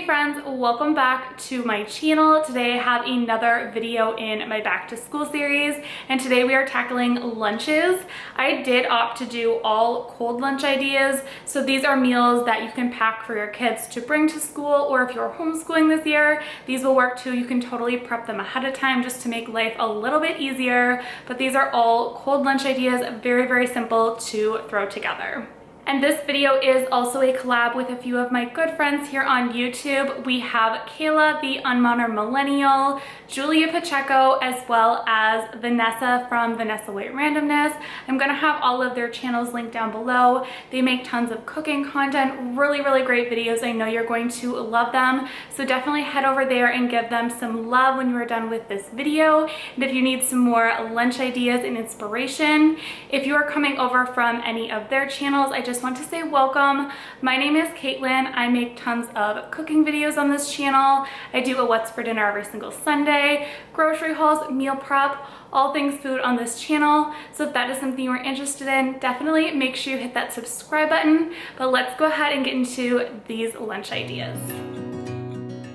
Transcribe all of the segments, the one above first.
friends, welcome back to my channel. Today I have another video in my back to school series, and today we are tackling lunches. I did opt to do all cold lunch ideas, so these are meals that you can pack for your kids to bring to school, or if you're homeschooling this year, these will work too. You can totally prep them ahead of time just to make life a little bit easier, but these are all cold lunch ideas, very simple to throw together. And this video is also a collab with a few of my good friends here on YouTube. We have Kayla, the Unmodern Millennial, Julia Pacheco, as well as Vanessa from Vanessa White Randomness. I'm gonna have all of their channels linked down below. They make tons of cooking content, really great videos. I know you're going to love them. So definitely head over there and give them some love when you're done with this video. And if you need some more lunch ideas and inspiration, if you are coming over from any of their channels, I just want to say welcome. My name is Caitlin. I make tons of cooking videos on this channel. I do a what's for dinner every single Sunday, grocery hauls, meal prep, all things food on this channel. So if that is something you are interested in, definitely make sure you hit that subscribe button. But let's go ahead and get into these lunch ideas.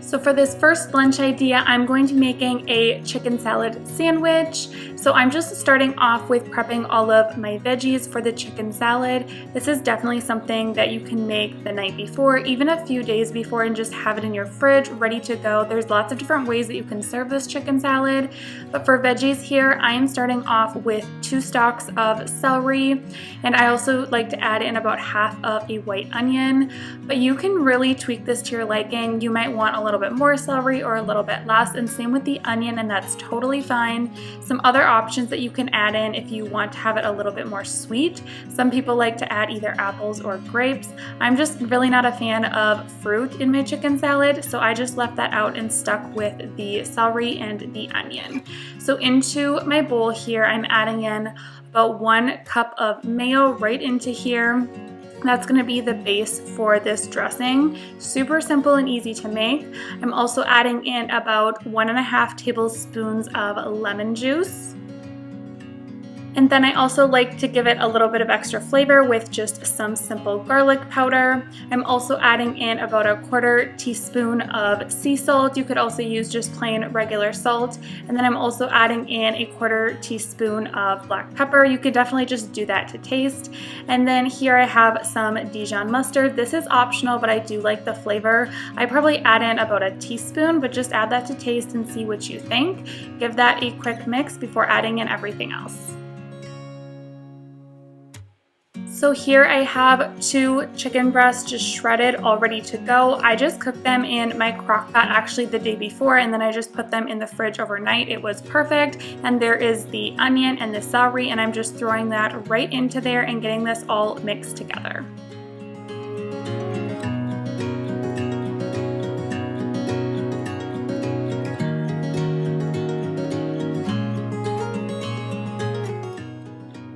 So for this first lunch idea, I'm going to be making a chicken salad sandwich. So I'm just starting off with prepping all of my veggies for the chicken salad. This is definitely something that you can make the night before, even a few days before, and just have it in your fridge ready to go. There's lots of different ways that you can serve this chicken salad. But for veggies here, I am starting off with 2 stalks of celery, and I also like to add in about half of a white onion. But you can really tweak this to your liking. You might want a little bit more celery or a little bit less, and same with the onion, and that's totally fine. Some other options that you can add in if you want to have it a little bit more sweet. Some people like to add either apples or grapes. I'm just really not a fan of fruit in my chicken salad, so I just left that out and stuck with the celery and the onion. So into my bowl here, I'm adding in about 1 cup of mayo right into here. That's going to be the base for this dressing. Super simple and easy to make. I'm also adding in about 1.5 tablespoons of lemon juice. And then I also like to give it a little bit of extra flavor with just some simple garlic powder. I'm also adding in about 1/4 teaspoon of sea salt. You could also use just plain regular salt. And then I'm also adding in 1/4 teaspoon of black pepper. You could definitely just do that to taste. And then here I have some Dijon mustard. This is optional, but I do like the flavor. I probably add in about 1 teaspoon, but just add that to taste and see what you think. Give that a quick mix before adding in everything else. So here I have 2 chicken breasts just shredded, all ready to go. I just cooked them in my crock pot actually the day before, and then I just put them in the fridge overnight. It was perfect. And there is the onion and the celery, and I'm just throwing that right into there and getting this all mixed together.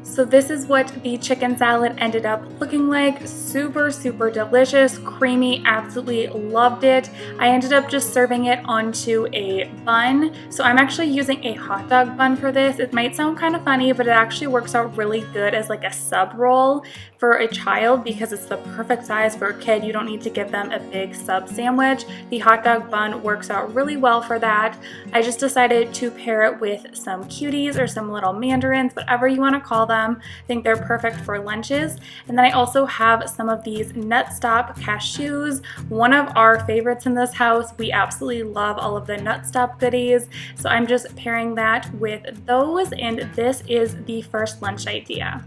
So this is what the chicken salad ended up looking like. Super delicious, creamy, absolutely loved it. I ended up just serving it onto a bun. So I'm actually using a hot dog bun for this. It might sound kind of funny, but it actually works out really good as like a sub roll for a child because it's the perfect size for a kid. You don't need to give them a big sub sandwich. The hot dog bun works out really well for that. I just decided to pair it with some cuties or some little mandarins, whatever you want to call them. I think they're perfect for lunches. And then I also have some of these Nutstop cashews, one of our favorites in this house. We absolutely love all of the Nutstop goodies. So I'm just pairing that with those, and this is the first lunch idea.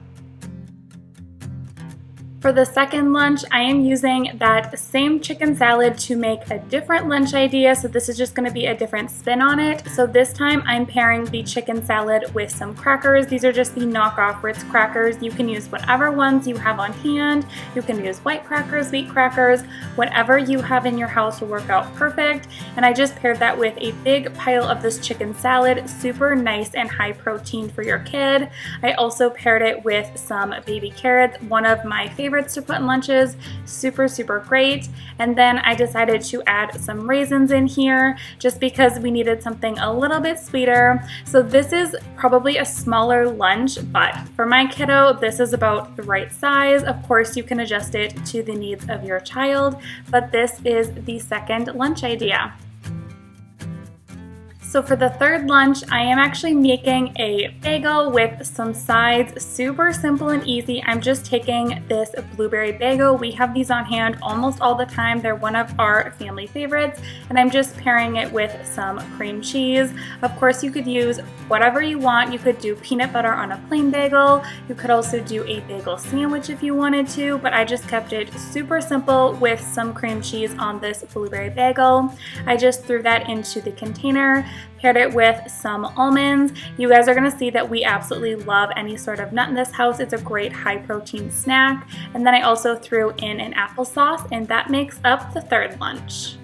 For the second lunch, I am using that same chicken salad to make a different lunch idea. So this is just going to be a different spin on it. So this time I'm pairing the chicken salad with some crackers. These are just the knockoff Ritz crackers. You can use whatever ones you have on hand. You can use white crackers, wheat crackers, whatever you have in your house will work out perfect. And I just paired that with a big pile of this chicken salad. Super nice and high protein for your kid. I also paired it with some baby carrots, one of my favorite favorites to put in lunches. Super, super great. And then I decided to add some raisins in here just because we needed something a little bit sweeter. So this is probably a smaller lunch, but for my kiddo, this is about the right size. Of course, you can adjust it to the needs of your child, but this is the second lunch idea. So for the third lunch, I am actually making a bagel with some sides. Super simple and easy. I'm just taking this blueberry bagel. We have these on hand almost all the time. They're one of our family favorites, and I'm just pairing it with some cream cheese. Of course, you could use whatever you want. You could do peanut butter on a plain bagel. You could also do a bagel sandwich if you wanted to, but I just kept it super simple with some cream cheese on this blueberry bagel. I just threw that into the container, paired it with some almonds. You guys are gonna see that we absolutely love any sort of nut in this house. It's a great high protein snack. And then I also threw in an applesauce, and that makes up the third lunch.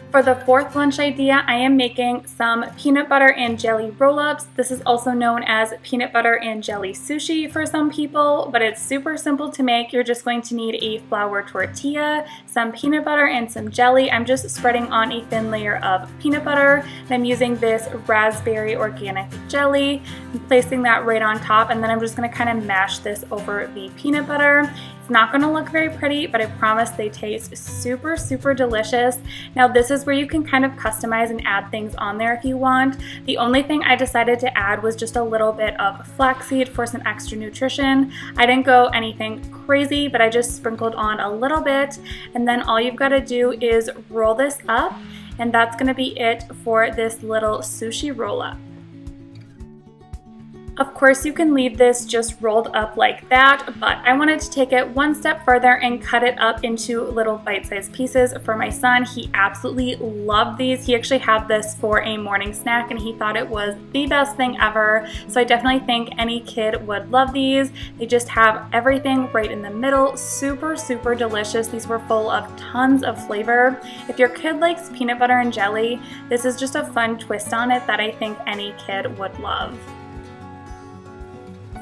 For the fourth lunch idea, I am making some peanut butter and jelly roll-ups. This is also known as peanut butter and jelly sushi for some people, but it's super simple to make. You're just going to need a flour tortilla, some peanut butter, and some jelly. I'm just spreading on a thin layer of peanut butter, and I'm using this raspberry organic jelly. I'm placing that right on top, and then I'm just gonna kind of mash this over the peanut butter. It's not gonna look very pretty, but I promise they taste super, super delicious. Now this is where you can kind of customize and add things on there if you want. The only thing I decided to add was just a little bit of flaxseed for some extra nutrition. I didn't go anything crazy, but I just sprinkled on a little bit, and then all you've gotta do is roll this up, and that's gonna be it for this little sushi roll-up. Of course, you can leave this just rolled up like that, but I wanted to take it one step further and cut it up into little bite-sized pieces for my son. He absolutely loved these. He actually had this for a morning snack, and he thought it was the best thing ever. So I definitely think any kid would love these. They just have everything right in the middle. Super, super delicious. These were full of tons of flavor. If your kid likes peanut butter and jelly, this is just a fun twist on it that I think any kid would love.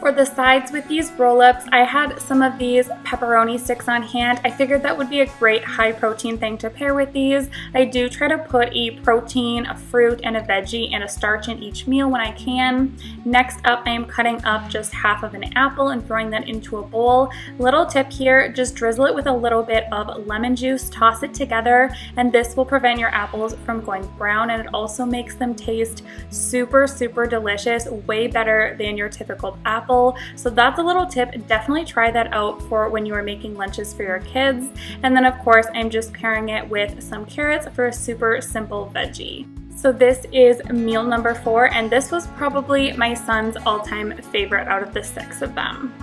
For the sides with these roll-ups, I had some of these pepperoni sticks on hand. I figured that would be a great high protein thing to pair with these. I do try to put a protein, a fruit, and a veggie and a starch in each meal when I can. Next up, I am cutting up just half of an apple and throwing that into a bowl. Little tip here, just drizzle it with a little bit of lemon juice, toss it together, and this will prevent your apples from going brown, and it also makes them taste super, super delicious, way better than your typical apple. So that's a little tip. Definitely try that out for when you are making lunches for your kids. And then of course, I'm just pairing it with some carrots for a super simple veggie. So this is meal number 4, and this was probably my son's all-time favorite out of the 6 of them.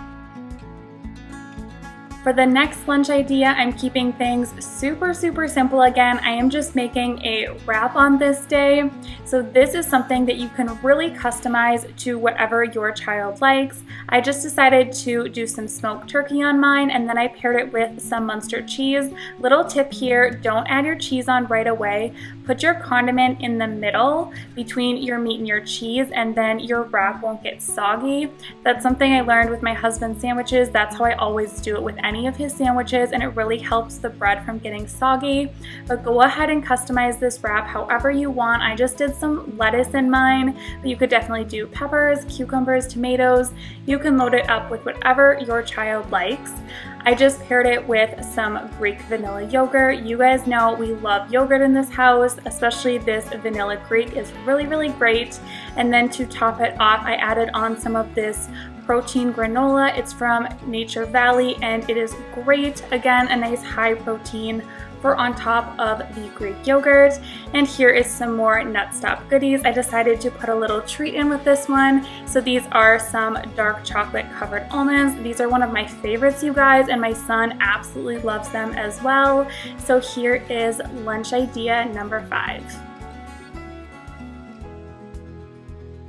For the next lunch idea, I'm keeping things super, super simple again. I am just making a wrap on this day. So this is something that you can really customize to whatever your child likes. I just decided to do some smoked turkey on mine, and then I paired it with some Munster cheese. Little tip here, don't add your cheese on right away. Put your condiment in the middle between your meat and your cheese, and then your wrap won't get soggy. That's something I learned with my husband's sandwiches. That's how I always do it with any of his sandwiches, and it really helps the bread from getting soggy. But go ahead and customize this wrap however you want. I just did some lettuce in mine, but you could definitely do peppers, cucumbers, tomatoes. You can load it up with whatever your child likes. I just paired it with some Greek vanilla yogurt. You guys know we love yogurt in this house, especially this vanilla Greek is really, really great. And then to top it off, I added on some of this protein granola. It's from Nature Valley, and it is great. Again, a nice high protein for on top of the Greek yogurt. And here is some more Nut Stop goodies. I decided to put a little treat in with this one. So these are some dark chocolate covered almonds. These are one of my favorites, you guys, and my son absolutely loves them as well. So here is lunch idea number 5.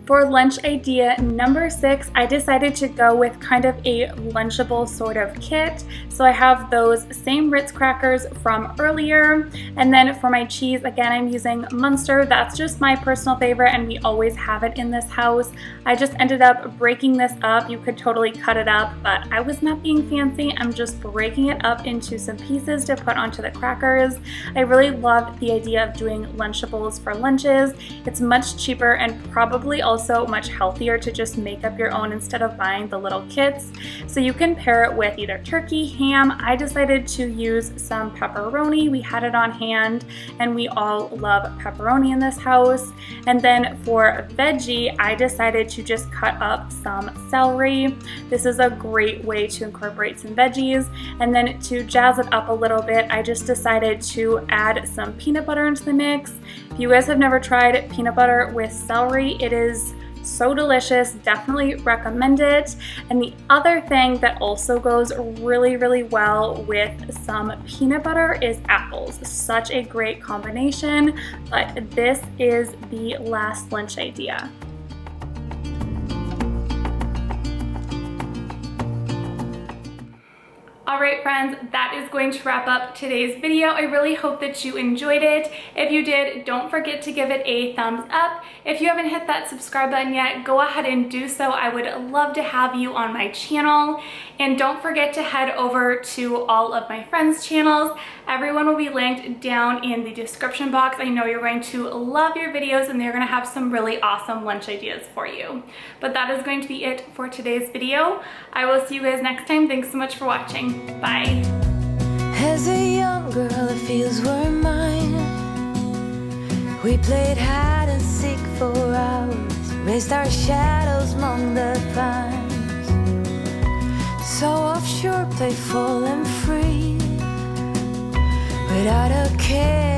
For lunch idea number 6, I decided to go with kind of a Lunchable sort of kit. So I have those same Ritz crackers from earlier. And then for my cheese, again, I'm using Munster. That's just my personal favorite and we always have it in this house. I just ended up breaking this up. You could totally cut it up, but I was not being fancy. I'm just breaking it up into some pieces to put onto the crackers. I really love the idea of doing Lunchables for lunches. It's much cheaper and probably also much healthier to just make up your own instead of buying the little kits. So you can pair it with either turkey, ham. I decided to use some pepperoni. We had it on hand and we all love pepperoni in this house. And then for veggie, I decided to just cut up some celery. This is a great way to incorporate some veggies. And then to jazz it up a little bit, I just decided to add some peanut butter into the mix. If you guys have never tried peanut butter with celery, it is so delicious. Definitely recommend it. And the other thing that also goes really, really well with some peanut butter is apples. Such a great combination, but this is the last lunch idea. Alright friends, that is going to wrap up today's video. I really hope that you enjoyed it. If you did, don't forget to give it a thumbs up. If you haven't hit that subscribe button yet, go ahead and do so. I would love to have you on my channel. And don't forget to head over to all of my friends' channels. Everyone will be linked down in the description box. I know you're going to love your videos and they're going to have some really awesome lunch ideas for you. But that is going to be it for today's video. I will see you guys next time. Thanks so much for watching. Bye. As a young girl, the fields were mine. We played hide and seek for hours, raised our shadows among the pines. So offshore, playful and free, without a care.